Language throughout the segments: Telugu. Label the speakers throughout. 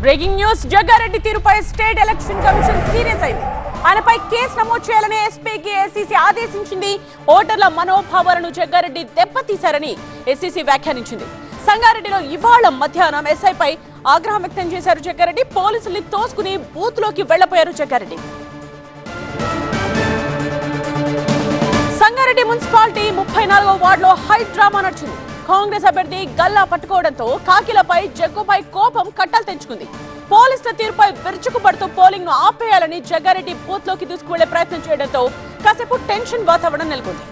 Speaker 1: బ్రేకింగ్ న్యూస్ జగ్గారెడ్డి తీరుపై స్టేట్ ఎలక్షన్ కమిషన్ సీరియస్ అయింది. ఆయనపై కేసు నమోదు చేయాలని ఎస్పీకి ఎస్సీసీ ఆదేశించింది. ఓటర్ల మనోభావాలను జగ్గారెడ్డి దెబ్బతీశారని ఎస్సీసీ వ్యాఖ్యానించింది. సంగారెడ్డిలో ఇవాళ మధ్యాహ్నం ఎస్ఐపై ఆగ్రహం వ్యక్తం చేశారు జగ్గారెడ్డి. పోలీసుల్ని తోసుకుని బూత్ లోకి వెళ్లపోయారు జగ్గారెడ్డి. సంగారెడ్డి మున్సిపాలిటీ 34వ వార్డులో హై డ్రామా నడిచింది. కాంగ్రెస్ అభ్యర్థి గల్లా పట్టుకోవడంతో కాకిలపై జగ్గుపై కోపం కట్టలు తెంచుకుంది. పోలీసుల తీరుపై విరుచుకుపడుతూ పోలింగ్ ను ఆపేయాలని జగ్గారెడ్డి బూత్ లోకి దూసుకువెళ్లే ప్రయత్నం చేయడంతో కాసేపు టెన్షన్ వాతావరణం నెలకొంది.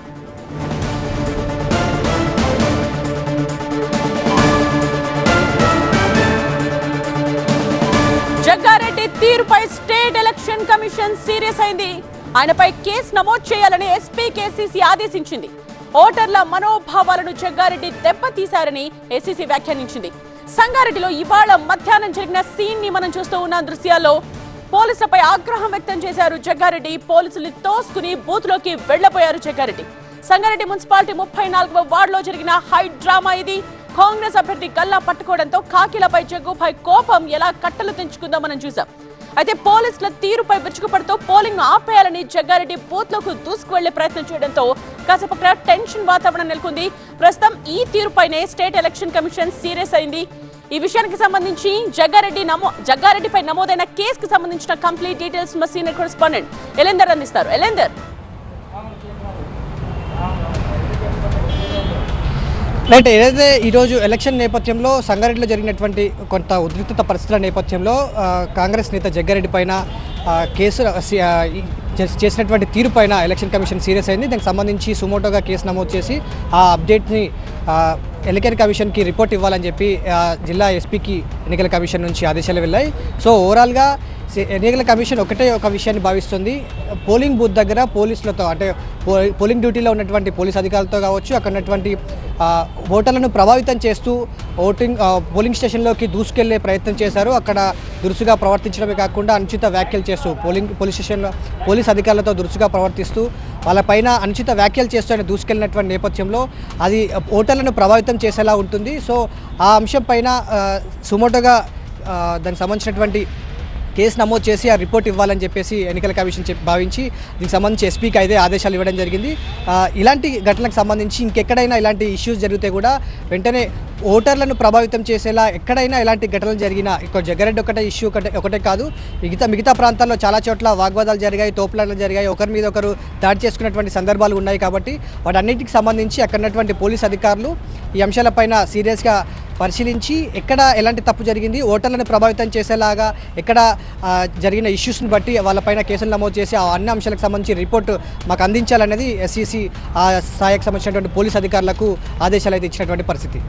Speaker 1: జగ్గారెడ్డి తీరుపై స్టేట్ ఎలక్షన్ కమిషన్ సీరియస్ అయింది. ఆయనపై కేసు నమోదు చేయాలని ఎస్పీ కేసీసీ ఆదేశించింది. ఓటర్ల మనోభావాలను జగ్గారెడ్డి దెబ్బతీశారని ఎస్సీసీ వ్యాఖ్యానించింది. సంగారెడ్డిలో ఇవాళ మధ్యాహ్నం జరిగిన సీన్ ని మనం చూస్తూ ఉన్న దృశ్యాల్లో పోలీసులపై ఆగ్రహం వ్యక్తం చేశారు జగ్గారెడ్డి. పోలీసుల్ని తోసుకుని బూత్ లోకి వెళ్లపోయారు జగ్గారెడ్డి. సంగారెడ్డి మున్సిపాలిటీ 34వ వార్డులో జరిగిన హై డ్రామా ఇది. కాంగ్రెస్ అభ్యర్థి గల్లా పట్టుకోవడంతో కాకిలపై జగ్గుపై కోపం ఎలా కట్టలు తెంచుకుందో మనం చూసాం. అయితే పోలీసుల తీరుపై విరుచుకుపడుతూ పోలింగ్ ను ఆపేయాలని జగ్గారెడ్డి బూత్ లోకి దూసుకువెళ్లే ప్రయత్నం చేయడంతో కాసేపు టెన్షన్ వాతావరణం నెలకొంది. ప్రస్తుతం ఈ తీరుపైనే స్టేట్ ఎలక్షన్ కమిషన్ సీరియస్ అయింది. ఈ విషయానికి సంబంధించి జగ్గారెడ్డిపై నమోదైన కేసుకు సంబంధించిన కంప్లీట్ డీటెయిల్స్ మా సీనియర్ కరెస్పాండెంట్ ఎలెందర్ అందిస్తారు. ఎలెందర్,
Speaker 2: రైట్. ఏదైతే ఈరోజు ఎలక్షన్ నేపథ్యంలో సంగారెడ్డిలో జరిగినటువంటి కొంత ఉద్రిక్తత పరిస్థితుల నేపథ్యంలో కాంగ్రెస్ నేత జగ్గారెడ్డి పైన కేసు చేసినటువంటి తీరు పైన ఎలక్షన్ కమిషన్ సీరియస్ అయింది. దానికి సంబంధించి సుమోటోగా కేసు నమోదు చేసి ఆ అప్డేట్ని ఎన్నికల కమిషన్కి రిపోర్ట్ ఇవ్వాలని చెప్పి జిల్లా ఎస్పీకి ఎన్నికల కమిషన్ నుంచి ఆదేశాలు వెళ్ళాయి. సో ఓవరాల్గా ఎన్నికల కమిషన్ ఒకటే ఒక విషయాన్ని భావిస్తుంది. పోలింగ్ బూత్ దగ్గర పోలీసులతో, అంటే పోలింగ్ డ్యూటీలో ఉన్నటువంటి పోలీస్ అధికారులతో కావచ్చు, అక్కడ ఉన్నటువంటి ఓటర్లను ప్రభావితం చేస్తూ పోలింగ్ స్టేషన్లోకి దూసుకెళ్లే ప్రయత్నం చేశారు. అక్కడ దురుసుగా ప్రవర్తించడమే కాకుండా అనుచిత వ్యాఖ్యలు చేస్తూ పోలీస్ స్టేషన్లో పోలీస్ అధికారులతో దురుసుగా ప్రవర్తిస్తూ వాళ్ళపైన అనుచిత వ్యాఖ్యలు చేస్తూ ఆయన దూసుకెళ్ళినటువంటి నేపథ్యంలో అది ఓటర్లను ప్రభావితం చేసేలా ఉంటుంది. సో ఆ అంశం పైన సుమోటోగా దానికి సంబంధించినటువంటి కేసు నమోదు చేసి ఆ రిపోర్ట్ ఇవ్వాలని చెప్పేసి ఎన్నికల కమిషన్ భావించి దీనికి సంబంధించి ఎస్పీకి అయితే ఆదేశాలు ఇవ్వడం జరిగింది. ఇలాంటి ఘటనలకు సంబంధించి ఇంకెక్కడైనా ఇలాంటి ఇష్యూస్ జరిగితే కూడా వెంటనే ఓటర్లను ప్రభావితం చేసేలా ఎక్కడైనా ఇలాంటి ఘటనలు జరిగినా, ఇక్కడ జగ్గారెడ్డి ఒకటే ఇష్యూ ఒకటే కాదు, మిగతా ప్రాంతాల్లో చాలా చోట్ల వాగ్వాదాలు జరిగాయి, తోపులాటలు జరిగాయి, ఒకరి మీద ఒకరు దాడి చేసుకున్నటువంటి సందర్భాలు ఉన్నాయి. కాబట్టి వాటన్నిటికి సంబంధించి అక్కడ ఉన్నటువంటి పోలీస్ అధికారులు ఈ అంశాలపైన సీరియస్గా పరిశీలించి ఎక్కడ ఎలాంటి తప్పు జరిగింది, ఓటర్లను ప్రభావితం చేసేలాగా ఎక్కడ జరిగిన ఇష్యూస్ని బట్టి వాళ్ళపైన కేసులు నమోదు చేసి ఆ అన్ని అంశాలకు సంబంధించి రిపోర్టు మాకు అందించాలనేది ఎస్సీసీ ఆ స్థాయికి సంబంధించినటువంటి పోలీస్ అధికారులకు ఆదేశాలు అయితే ఇచ్చినటువంటి పరిస్థితి.